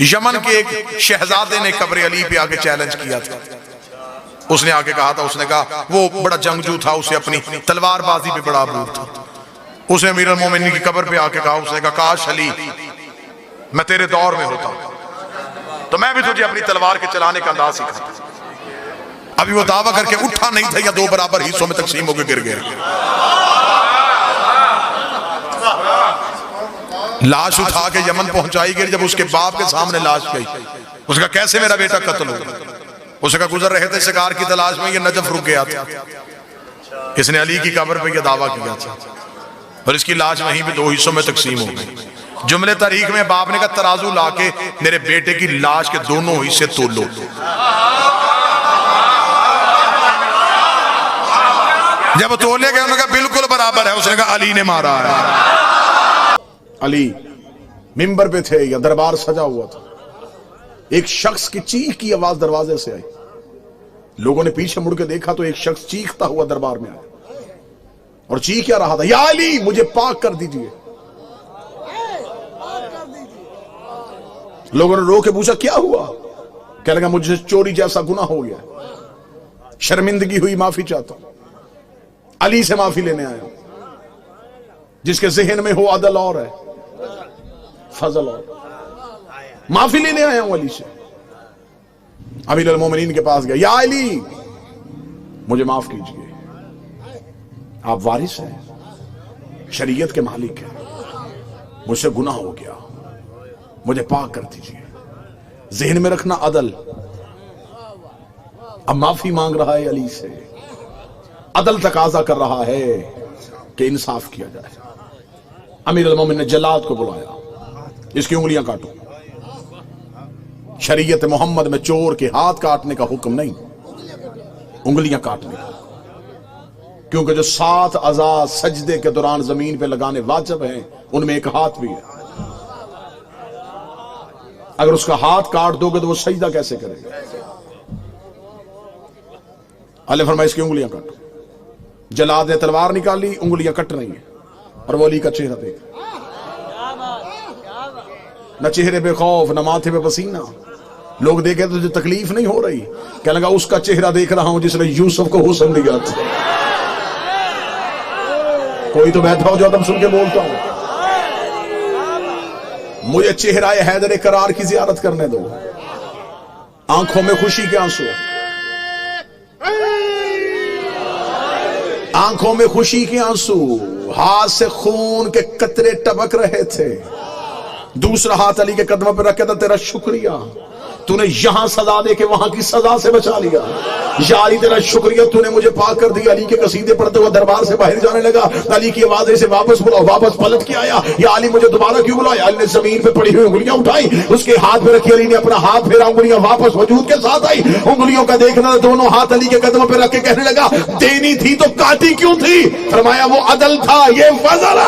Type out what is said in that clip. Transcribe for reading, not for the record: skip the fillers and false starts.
یمن کے ایک شہزادے نے قبر علی پہ آ کے چیلنج کیا تھا. اس نے آ کے کہا تھا، اس نے کہا وہ بڑا جنگجو تھا، اسے اپنی تلوار بازی پہ بڑا عبور تھا. اس نے امیر المومنین کی قبر پہ آ کے کہا، اس نے کہا کاش علی میں تیرے دور میں ہوتا تو میں بھی تجھے اپنی تلوار کے چلانے کا انداز سکھاتا. ابھی وہ دعویٰ کر کے اٹھا نہیں تھا یا دو برابر حصوں میں تقسیم ہو کے گر گیا. لاش اٹھا کے یمن پہنچائی گئی. جب اس کے باپ کے سامنے لاش گئی، اس کا کیسے میرا بیٹا قتل ہو؟ اس کا گزر رہے تھے شکار کی تلاش میں، یہ نجف رک گیا تھا. اس نے علی کی قبر پہ یہ دعویٰ کیا تھا اور اس کی لاش وہیں پہ دو حصوں میں تقسیم ہو گئی. جملے تاریخ میں باپ نے کہا ترازو لا کے میرے بیٹے کی لاش کے دونوں حصے تولو. جب تولے گئے انہوں نے کہا بالکل برابر ہے. اس نے کہا علی نے مارا ہے. علی ممبر پہ تھے یا دربار سجا ہوا تھا. ایک شخص کی چیخ کی آواز دروازے سے آئی. لوگوں نے پیچھے مڑ کے دیکھا تو ایک شخص چیختا ہوا دربار میں آیا اور چیخ کیا رہا تھا، یا علی مجھے پاک کر دیجئے. لوگوں نے رو کے پوچھا کیا ہوا؟ کہنے لگا مجھے چوری جیسا گناہ ہو گیا، شرمندگی ہوئی، معافی چاہتا ہوں. علی سے معافی لینے آیا ہوں جس کے ذہن میں ہو عدل اور ہے، فضل اور. معافی لینے آیا ہوں علی سے. امیر المومنین کے پاس گیا، یا علی مجھے معاف کیجئے، آپ وارث ہیں، شریعت کے مالک ہیں، مجھ سے گناہ ہو گیا، مجھے پاک کر دیجئے. ذہن میں رکھنا عدل. اب معافی مانگ رہا ہے علی سے. عدل تقاضا کر رہا ہے کہ انصاف کیا جائے. امیر المومنین نے جلاد کو بلایا، اس کی انگلیاں کاٹو. شریعت محمد میں چور کے ہاتھ کاٹنے کا حکم نہیں، انگلیاں کاٹنے کا. کیونکہ جو 7 اعضاء سجدے کے دوران زمین پہ لگانے واجب ہیں ان میں ایک ہاتھ بھی ہے. اگر اس کا ہاتھ کاٹ دو گے تو وہ سجدہ کیسے کرے گا؟ اللہ فرمائے اس کی انگلیاں کاٹو. جلاد نے تلوار نکالی، انگلیاں کٹ رہی ہیں اور وہ علی کا چہرہ دیکھ، نہ چہرے پہ خوف نہ ماتھے پہ پسینہ. لوگ دیکھے تو تجھے تکلیف نہیں ہو رہی؟ کہنے لگا اس کا چہرہ دیکھ رہا ہوں جس نے یوسف کو حسن دیا تھا. کوئی تو بیٹھا ہو جو تم سن کے بولتا ہوں. مجھے چہرہ حیدر کرار کی زیارت کرنے دو. آنکھوں میں خوشی کے آنسو، آنکھوں میں خوشی کے آنسو، ہاتھ سے خون کے قطرے ٹپک رہے تھے. دوسرا ہاتھ علی کے قدموں پہ رکھ کے تھا، تیرا شکریہ تو نے یہاں سزا دے کے وہاں کی سزا سے بچا لیا. یا علی تیرا شکریہ تو نے مجھے پاک کر دیا. علی کے قصیدے پڑھتے ہوئے دربار سے باہر جانے لگا. علی کی آواز سے واپس بلاؤ، واپس پلٹ کے آیا. یا علی مجھے دوبارہ کیوں بلایا؟ علی نے زمین پہ پڑی ہوئی انگلیاں اٹھائی، اس کے ہاتھ پہ رکھی. علی نے اپنا ہاتھ پھیرا، انگلیاں واپس وجود کے ساتھ آئی. انگلیوں کا دیکھنا، دونوں ہاتھ علی کے قدموں پہ رکھ کے کہنے لگا دینی تھی تو کاٹی کیوں تھی؟ فرمایا وہ عدل تھا، یہ فضل ہے.